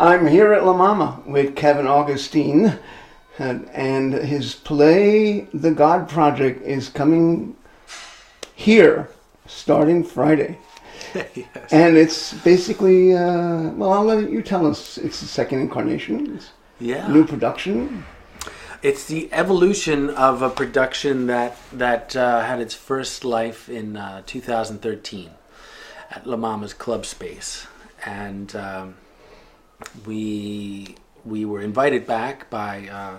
I'm here at LaMama with Kevin Augustine, and his play, The God Projekt, is coming here starting Friday. Yes. And it's basically, I'll let you tell us. It's the second incarnation. It's new production. It's the evolution of a production that had its first life in 2013 at LaMama's Club Space. And we were invited back by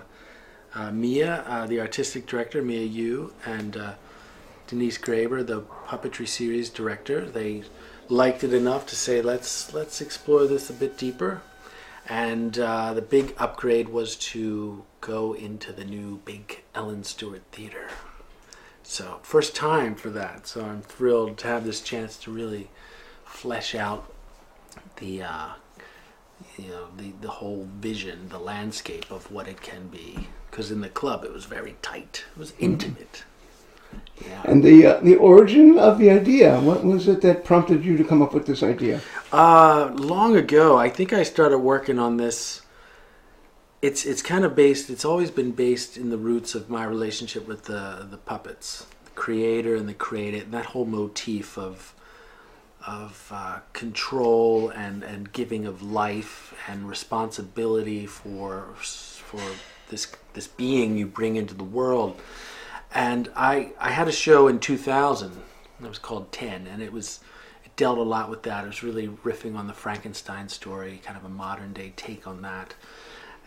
Mia, the artistic director, Mia Yu, and Denise Graber, the puppetry series director. They liked it enough to say, let's explore this a bit deeper. And the big upgrade was to go into the new big Ellen Stewart Theater. So first time for that. So I'm thrilled to have this chance to really flesh out the whole vision, the landscape of what it can be. Because in the club it was very tight. It was intimate. Yeah. And the origin of the idea, what was it that prompted you to come up with this idea? Long ago, I think I started working on this. It's kind of based, it's always been based in the roots of my relationship with the puppets, the creator and the created, and that whole motif of control and giving of life and responsibility for this being you bring into the world. And I had a show in 2000 that was called 10, and it dealt a lot with that. It was really riffing on the Frankenstein story, kind of a modern day take on that.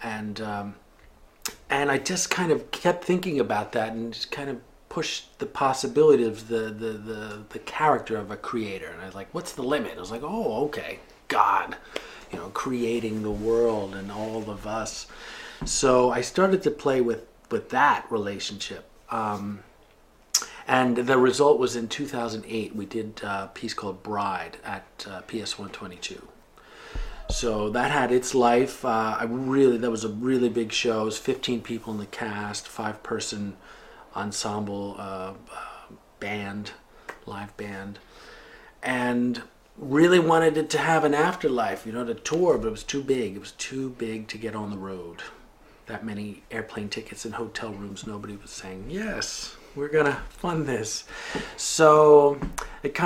And I just kind of kept thinking about that and just kind of pushed the possibility of the character of a creator. And I was like, what's the limit? I was like, oh, okay, God, creating the world and all of us. So I started to play with that relationship. And the result was in 2008, we did a piece called Bride at PS 122. So that had its life. That was a really big show. It was 15 people in the cast, 5-person ensemble band, live band, and really wanted it to have an afterlife, to tour, but it was too big. It was too big to get on the road. That many airplane tickets and hotel rooms, nobody was saying, yes, we're going to fund this. So it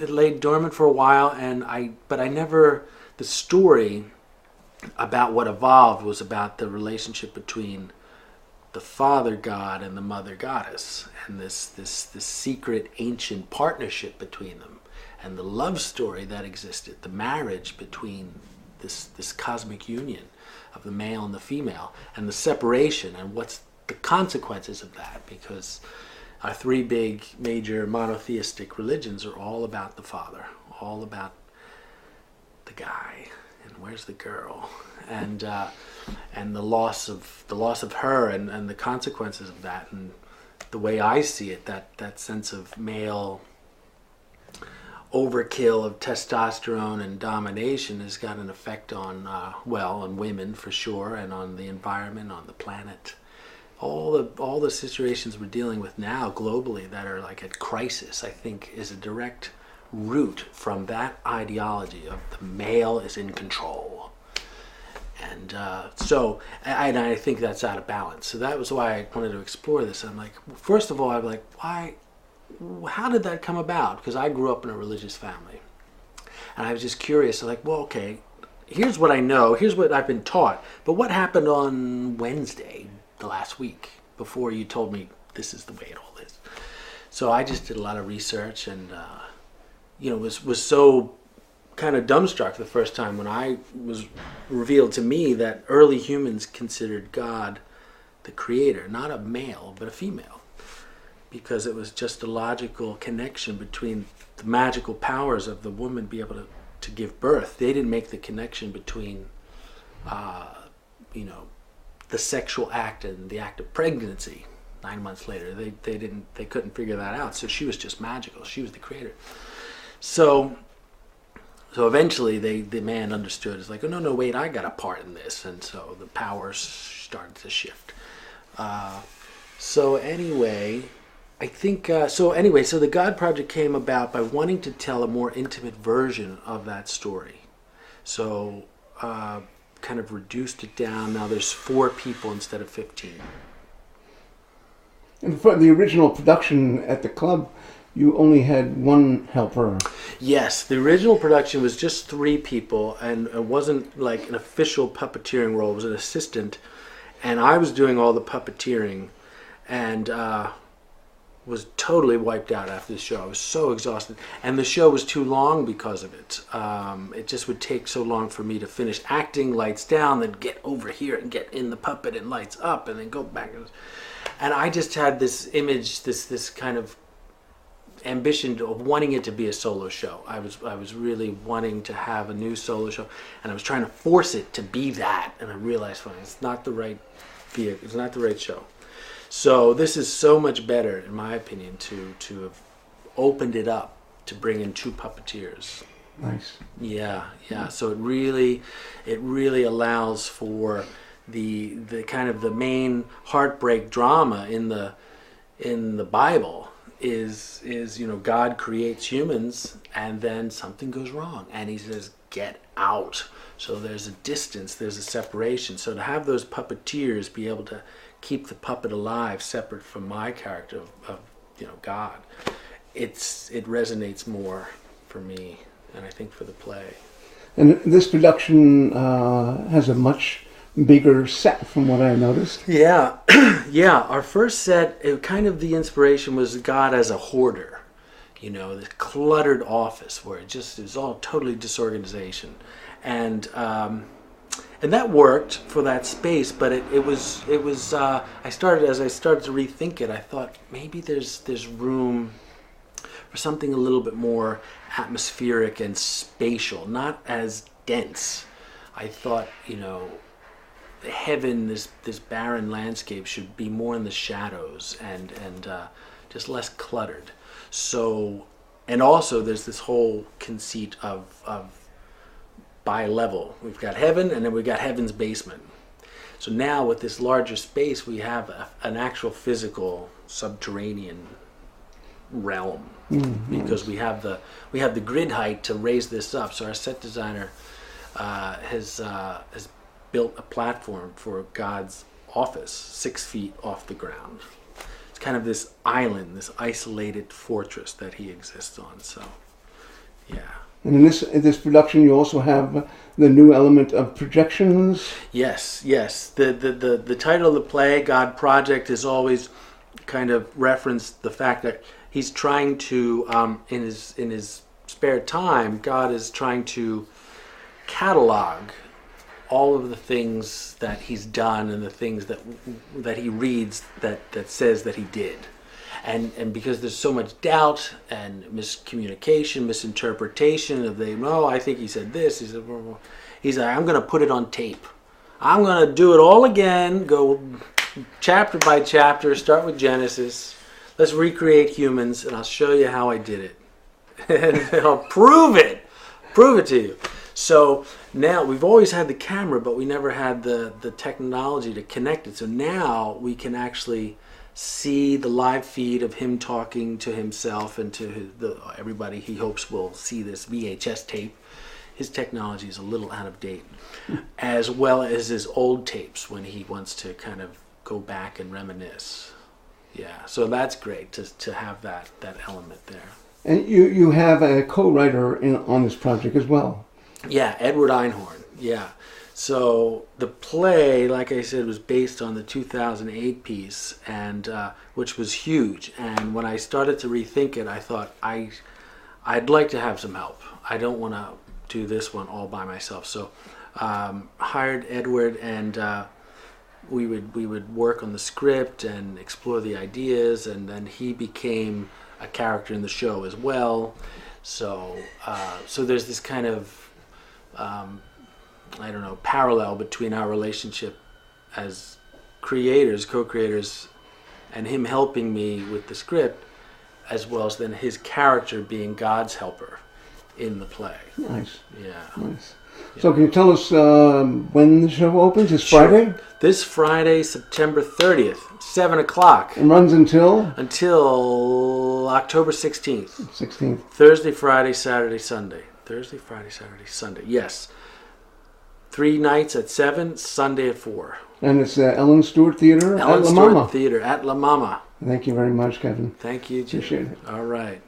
laid dormant for a while, but the story about what evolved was about the relationship between the father god and the mother goddess, and this secret ancient partnership between them, and the love story that existed, the marriage between this cosmic union of the male and the female, and the separation and what's the consequences of that, because our 3 big major monotheistic religions are all about the father, all about the guy, and where's the girl, and the loss of her, and the consequences of that. And the way I see it, that sense of male overkill of testosterone and domination has got an effect on women for sure, and on the environment, on the planet. All the situations we're dealing with now globally that are like at crisis, I think, is a direct root from that ideology of the male is in control. And I think that's out of balance. So that was why I wanted to explore this. I'm like, first of all, I'm like, how did that come about? Because I grew up in a religious family. And I was just curious. I'm like, well, okay, here's what I know. Here's what I've been taught. But what happened on Wednesday, the last week, before you told me this is the way it all is? So I just did a lot of research and, was so kind of dumbstruck the first time when I was revealed to me that early humans considered God the creator, not a male, but a female. Because it was just a logical connection between the magical powers of the woman be able to give birth. They didn't make the connection between, the sexual act and the act of pregnancy. 9 months later, they couldn't figure that out. So she was just magical. She was the creator. So eventually, the man understood. It's like, oh no, wait, I got a part in this, and so the powers started to shift. So the God Projekt came about by wanting to tell a more intimate version of that story. So kind of reduced it down. Now there's 4 people instead of 15. And for the original production at the club, you only had one helper. Yes, the original production was just 3 people, and it wasn't like an official puppeteering role. It was an assistant, and I was doing all the puppeteering, and was totally wiped out after the show. I was so exhausted, and the show was too long because of it. It just would take so long for me to finish acting, lights down, then get over here and get in the puppet and lights up, and then go back. And I just had this image, this kind of ambition of wanting it to be a solo show. I was really wanting to have a new solo show, and I was trying to force it to be that. And I realized, fine, it's not the right vehicle. It's not the right show. So this is so much better, in my opinion, to have opened it up to bring in 2 puppeteers. Nice. Yeah. So it really allows for the kind of the main heartbreak drama in the Bible is God creates humans, and then something goes wrong, and he says, get out. So there's a distance, there's a separation. So to have those puppeteers be able to keep the puppet alive, separate from my character of God, it resonates more for me, and I think for the play. And this production has a much bigger set from what I noticed. Yeah. Our first set, the inspiration was God as a hoarder, this cluttered office where it just is all totally disorganization, and that worked for that space. But it was I started to rethink it. I thought maybe there's room for something a little bit more atmospheric and spatial, not as dense. I thought, heaven, this barren landscape, should be more in the shadows and just less cluttered. So, and also there's this whole conceit of bi-level. We've got heaven, and then we've got heaven's basement. So now with this larger space, we have an actual physical subterranean realm, because we have the grid height to raise this up. So our set designer has built a platform for God's office 6 feet off the ground. It's kind of this island, this isolated fortress that he exists on. So, yeah. And in this production, you also have the new element of projections. Yes. The title of the play, God Projekt, has always kind of referenced the fact that he's trying to, in his spare time, God is trying to catalog all of the things that he's done and the things that he reads that says that he did. And because there's so much doubt and miscommunication, misinterpretation of I think he said this. He's like, I'm going to put it on tape. I'm going to do it all again, go chapter by chapter, start with Genesis. Let's recreate humans, and I'll show you how I did it. And I'll prove it to you. So now we've always had the camera, but we never had the technology to connect it. So now we can actually see the live feed of him talking to himself and to everybody he hopes will see this VHS tape. His technology is a little out of date, as well as his old tapes when he wants to kind of go back and reminisce. Yeah, so that's great to have that element there. And you have a co-writer on this project as well. Yeah, Edward Einhorn. Yeah. So the play, like I said, was based on the 2008 piece, and which was huge. And when I started to rethink it, I thought I'd like to have some help. I don't want to do this one all by myself. So hired Edward, and we would work on the script and explore the ideas, and then he became a character in the show as well. So there's this kind of parallel between our relationship as creators, co-creators, and him helping me with the script, as well as then his character being God's helper in the play. Nice. Yeah. Nice. So can you tell us when the show opens? This Friday? This Friday, September 30th, 7 o'clock. And runs until? Until October 16th. 16th. Thursday, Friday, Saturday, Sunday. Thursday, Friday, Saturday, Sunday. Yes. 3 nights at 7, Sunday at 4. And it's Ellen Stewart Theater Ellen at Stewart LaMama. Theater at LaMama. Thank you very much, Kevin. Thank you, Jim. Appreciate it. All right.